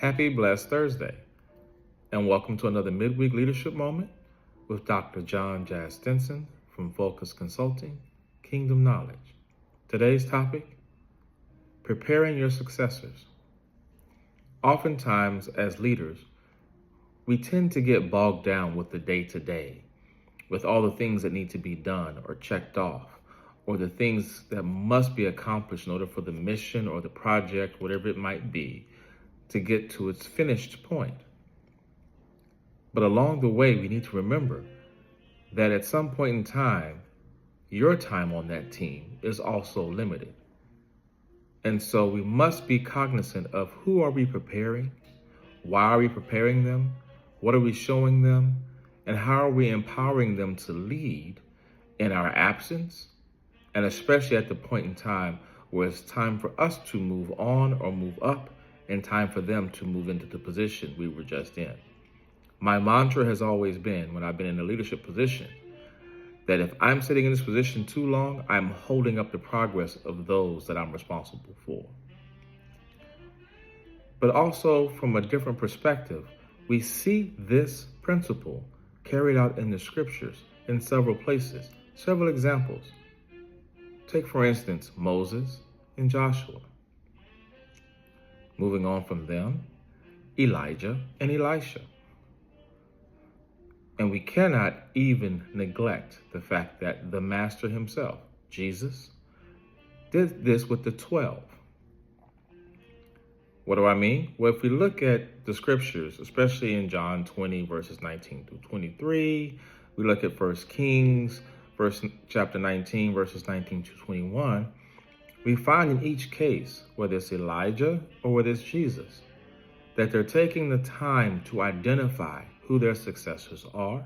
Happy Blessed Thursday, and welcome to another Midweek Leadership Moment with Dr. John Jazz Stinson from FoKused Consulting, Kingdom Knowledge. Today's topic, preparing your successors. Oftentimes, as leaders, we tend to get bogged down with the day-to-day, with all the things that need to be done or checked off, or the things that must be accomplished in order for the mission or the project, whatever it might be, to get to its finished point. But along the way, we need to remember that at some point in time, your time on that team is also limited. And so we must be cognizant of who are we preparing, why are we preparing them, what are we showing them, and how are we empowering them to lead in our absence, and especially at the point in time where it's time for us to move on or move up, and time for them to move into the position we were just in. My mantra has always been, when I've been in a leadership position, that if I'm sitting in this position too long, I'm holding up the progress of those that I'm responsible for. But also from a different perspective, we see this principle carried out in the scriptures in several places, several examples. Take, for instance, Moses and Joshua. Moving on from them, Elijah and Elisha. And we cannot even neglect the fact that the Master himself, Jesus, did this with the 12. What do I mean? Well, if we look at the scriptures, especially in John 20, verses 19 through 23, we look at 1 Kings, chapter 19, verses 19 to 21, we find in each case, whether it's Elijah or whether it's Jesus, that they're taking the time to identify who their successors are.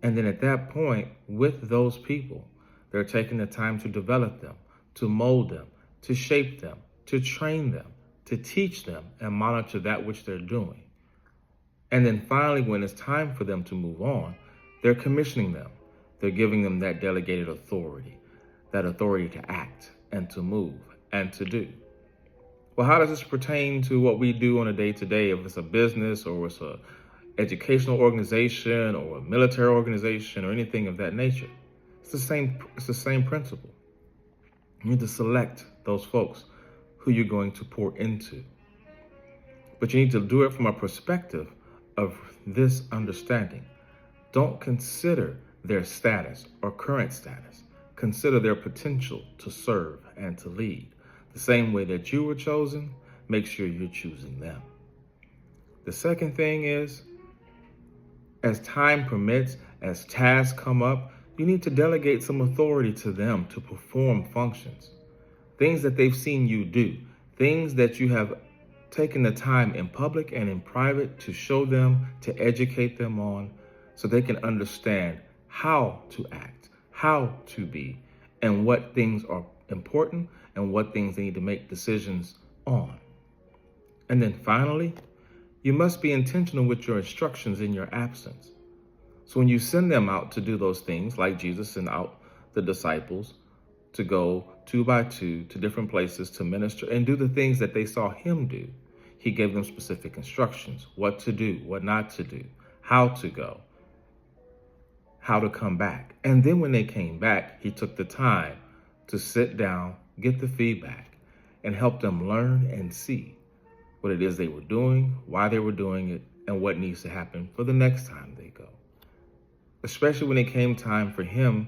And then at that point, with those people, they're taking the time to develop them, to mold them, to shape them, to train them, to teach them and monitor that which they're doing. And then finally, when it's time for them to move on, they're commissioning them. They're giving them that delegated authority, that authority to act and to move and to do. Well, how does this pertain to what we do on a day-to-day, if it's a business or it's a educational organization or a military organization or anything of that nature? It's the same principle. You need to select those folks who you're going to pour into. But you need to do it from a perspective of this understanding. Don't consider their status or current status. Consider their potential to serve and to lead. The same way that you were chosen, make sure you're choosing them. The second thing is, as time permits, as tasks come up, you need to delegate some authority to them to perform functions. Things that they've seen you do, things that you have taken the time in public and in private to show them, to educate them on, so they can understand how to act, how to be, and what things are important and what things they need to make decisions on. And then finally, you must be intentional with your instructions in your absence. So when you send them out to do those things, like Jesus sent out the disciples to go 2 by 2 to different places to minister and do the things that they saw him do, he gave them specific instructions, what to do, what not to do, how to go, how to come back. And then when they came back, he took the time to sit down, get the feedback, and help them learn and see what it is they were doing, why they were doing it, and what needs to happen for the next time they go. Especially when it came time for him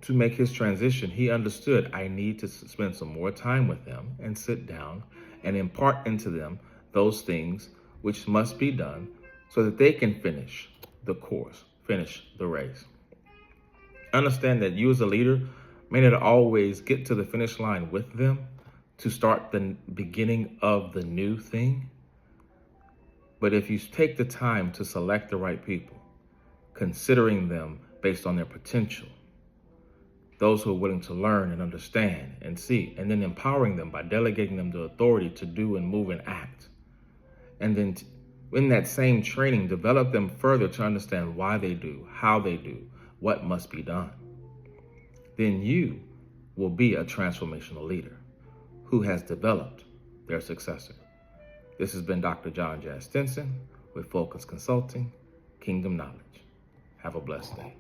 to make his transition, he understood, I need to spend some more time with them and sit down and impart into them those things which must be done so that they can finish the course, finish the race. Understand that you as a leader may not always get to the finish line with them to start the beginning of the new thing. But if you take the time to select the right people, considering them based on their potential, those who are willing to learn and understand and see, and then empowering them by delegating them the authority to do and move and act. And then in that same training, develop them further to understand why they do, how they do, what must be done. Then you will be a transformational leader who has developed their successor. This has been Dr. John J. Stinson with FoKused Consulting, Kingdom Knowledge. Have a blessed day.